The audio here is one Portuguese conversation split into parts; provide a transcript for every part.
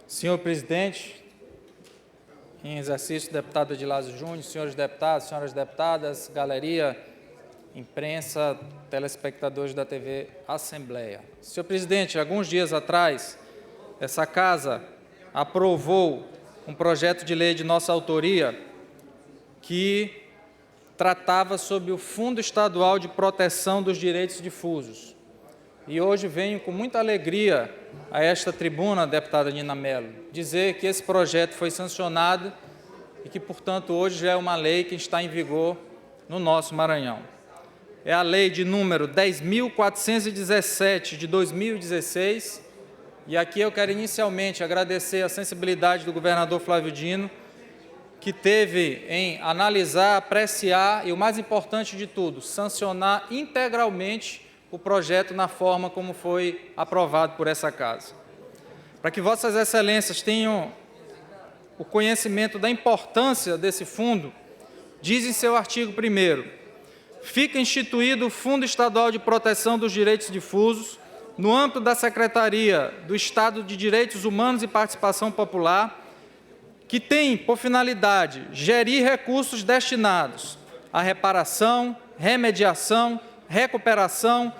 Senhor presidente, em exercício, deputado Adilásio Júnior, senhores deputados, senhoras deputadas, galeria, imprensa, telespectadores da TV Assembleia. Senhor presidente, alguns dias atrás, essa casa aprovou um projeto de lei de nossa autoria que tratava sobre o Fundo Estadual de Proteção dos Direitos Difusos. E hoje venho com muita alegria a esta tribuna, deputada Nina Mello, dizer que esse projeto foi sancionado e que, portanto, hoje já é uma lei que está em vigor no nosso Maranhão. É a lei de número 10.417 de 2016, e aqui eu quero inicialmente agradecer a sensibilidade do governador Flávio Dino, que teve em analisar, apreciar e, o mais importante de tudo, sancionar integralmente o projeto na forma como foi aprovado por essa casa. Para que Vossas Excelências tenham o conhecimento da importância desse fundo, diz em seu artigo 1º, fica instituído o Fundo Estadual de Proteção dos Direitos Difusos, no âmbito da Secretaria do Estado de Direitos Humanos e Participação Popular, que tem por finalidade gerir recursos destinados à reparação, remediação, recuperação,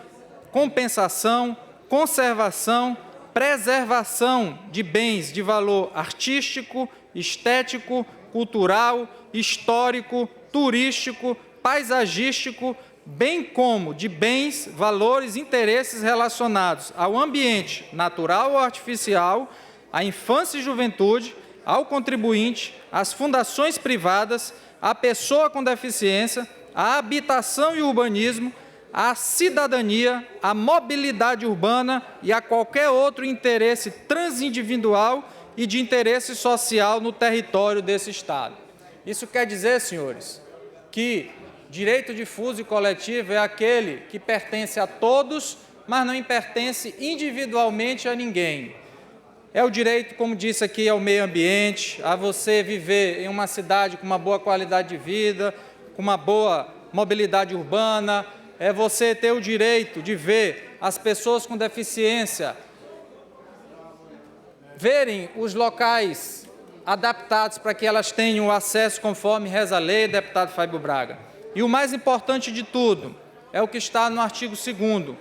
compensação, conservação, preservação de bens de valor artístico, estético, cultural, histórico, turístico, paisagístico, bem como de bens, valores e interesses relacionados ao ambiente natural ou artificial, à infância e juventude, ao contribuinte, às fundações privadas, à pessoa com deficiência, à habitação e urbanismo, à cidadania, à mobilidade urbana e a qualquer outro interesse transindividual e de interesse social no território desse Estado. Isso quer dizer, senhores, que direito difuso e coletivo é aquele que pertence a todos, mas não pertence individualmente a ninguém. É o direito, como disse aqui, ao meio ambiente, a você viver em uma cidade com uma boa qualidade de vida, com uma boa mobilidade urbana, é você ter o direito de ver as pessoas com deficiência verem os locais adaptados para que elas tenham o acesso conforme reza a lei, deputado Fábio Braga. E o mais importante de tudo é o que está no artigo 2º,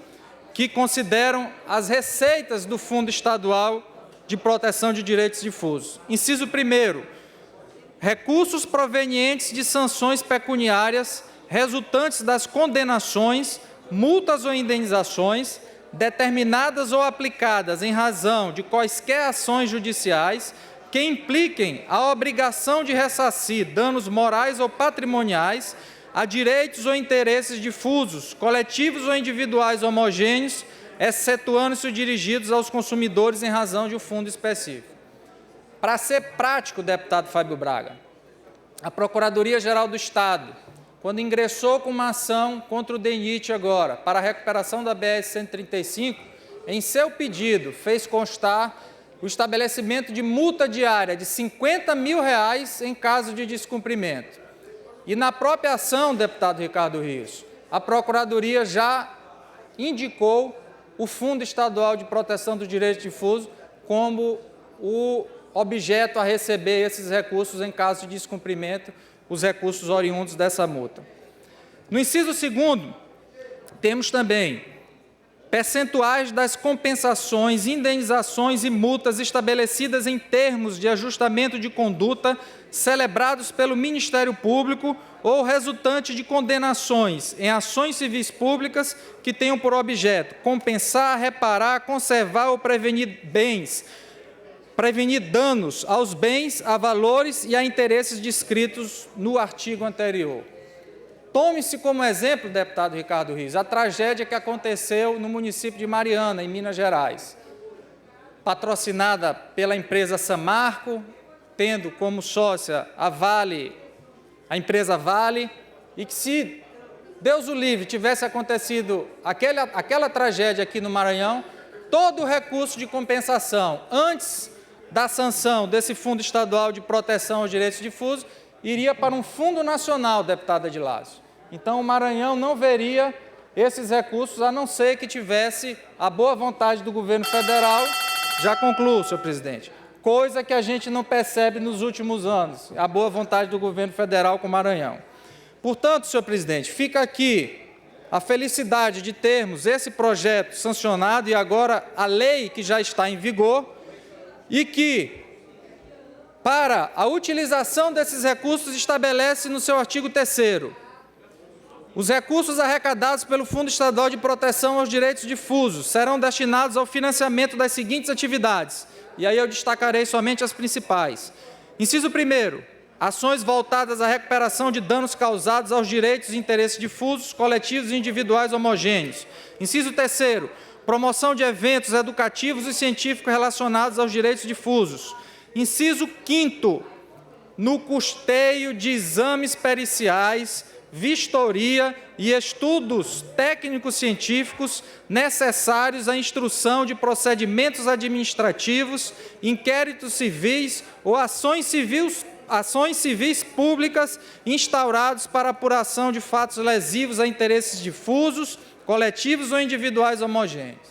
que consideram as receitas do Fundo Estadual de Proteção de Direitos Difusos. Inciso 1º, recursos provenientes de sanções pecuniárias resultantes das condenações, multas ou indenizações determinadas ou aplicadas em razão de quaisquer ações judiciais que impliquem a obrigação de ressarcir danos morais ou patrimoniais a direitos ou interesses difusos, coletivos ou individuais homogêneos, excetuando-se dirigidos aos consumidores em razão de um fundo específico. Para ser prático, deputado Fábio Braga, a Procuradoria-Geral do Estado, quando ingressou com uma ação contra o DENIT agora, para a recuperação da BR-135, em seu pedido fez constar o estabelecimento de multa diária de R$50 mil em caso de descumprimento. E na própria ação, deputado Ricardo Rios, a Procuradoria já indicou o Fundo Estadual de Proteção dos Direitos Difusos como o objeto a receber esses recursos em caso de descumprimento, os recursos oriundos dessa multa. No inciso 2º, temos também percentuais das compensações, indenizações e multas estabelecidas em termos de ajustamento de conduta celebrados pelo Ministério Público ou resultante de condenações em ações civis públicas que tenham por objeto compensar, reparar, conservar ou prevenir danos aos bens, a valores e a interesses descritos no artigo anterior. Tome-se como exemplo, deputado Ricardo Rios, a tragédia que aconteceu no município de Mariana, em Minas Gerais, patrocinada pela empresa Samarco, tendo como sócia a Vale, a empresa Vale, e que se Deus o livre tivesse acontecido aquela tragédia aqui no Maranhão, todo o recurso de compensação antes da sanção desse Fundo Estadual de Proteção aos Direitos Difusos iria para um fundo nacional, deputado Adilásio. Então, o Maranhão não veria esses recursos, a não ser que tivesse a boa vontade do governo federal, já concluo, senhor presidente, coisa que a gente não percebe nos últimos anos, a boa vontade do governo federal com o Maranhão. Portanto, senhor presidente, fica aqui a felicidade de termos esse projeto sancionado e agora a lei que já está em vigor e que, para a utilização desses recursos, estabelece no seu artigo 3º, os recursos arrecadados pelo Fundo Estadual de Proteção aos Direitos Difusos serão destinados ao financiamento das seguintes atividades, e aí eu destacarei somente as principais. Inciso 1º, ações voltadas à recuperação de danos causados aos direitos e interesses difusos, coletivos e individuais homogêneos. Inciso 3º, promoção de eventos educativos e científicos relacionados aos direitos difusos. Inciso 5º, no custeio de exames periciais, vistoria e estudos técnicos científicos necessários à instrução de procedimentos administrativos, inquéritos civis ou ações civis públicas instaurados para apuração de fatos lesivos a interesses difusos, coletivos ou individuais homogêneos.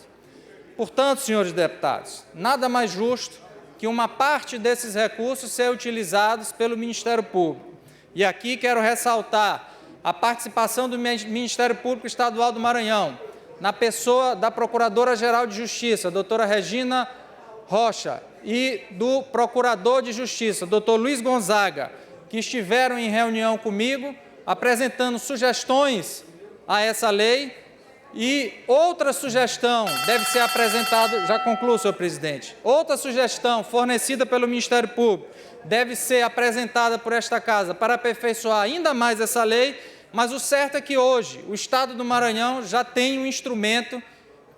Portanto, senhores deputados, nada mais justo que uma parte desses recursos ser utilizados pelo Ministério Público. E aqui quero ressaltar a participação do Ministério Público Estadual do Maranhão, na pessoa da Procuradora-Geral de Justiça, doutora Regina Rocha, e do Procurador de Justiça, doutor Luiz Gonzaga, que estiveram em reunião comigo, apresentando sugestões a essa lei, e outra sugestão deve ser apresentada, já concluo, senhor presidente, outra sugestão fornecida pelo Ministério Público deve ser apresentada por esta Casa para aperfeiçoar ainda mais essa lei, mas o certo é que hoje o Estado do Maranhão já tem um instrumento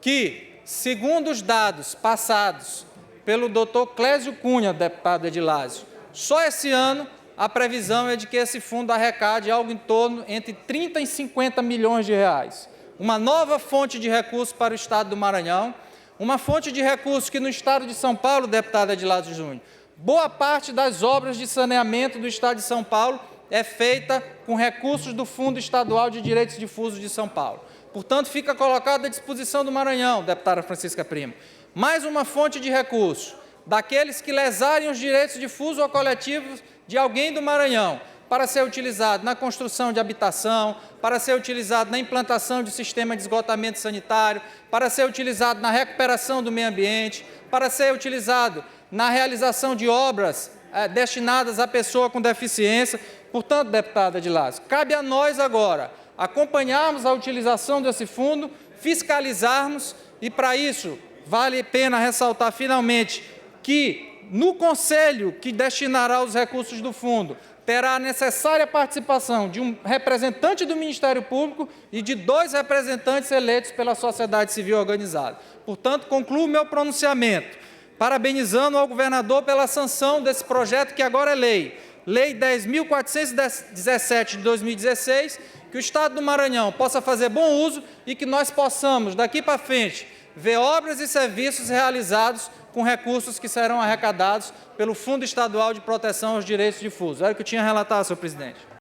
que, segundo os dados passados pelo doutor Clésio Cunha, deputado Edilásio, só esse ano a previsão é de que esse fundo arrecade algo em torno entre 30 e 50 milhões de reais. Uma nova fonte de recursos para o Estado do Maranhão, uma fonte de recursos que no Estado de São Paulo, deputado Edilásio Júnior, boa parte das obras de saneamento do Estado de São Paulo é feita com recursos do Fundo Estadual de Direitos Difusos de São Paulo. Portanto, fica colocado à disposição do Maranhão, deputada Francisca Primo, mais uma fonte de recursos daqueles que lesarem os direitos difusos ou coletivos de alguém do Maranhão, para ser utilizado na construção de habitação, para ser utilizado na implantação de sistema de esgotamento sanitário, para ser utilizado na recuperação do meio ambiente, para ser utilizado na realização de obras destinadas à pessoa com deficiência. Portanto, deputada Edilásio, cabe a nós agora acompanharmos a utilização desse fundo, fiscalizarmos e, para isso, vale a pena ressaltar finalmente que no Conselho que destinará os recursos do fundo, terá a necessária participação de um representante do Ministério Público e de 2 representantes eleitos pela sociedade civil organizada. Portanto, concluo meu pronunciamento, parabenizando ao governador pela sanção desse projeto que agora é lei, Lei 10.417 de 2016, que o Estado do Maranhão possa fazer bom uso e que nós possamos, daqui para frente, ver obras e serviços realizados com recursos que serão arrecadados pelo Fundo Estadual de Proteção aos Direitos Difusos. Era o que eu tinha a relatar, senhor presidente.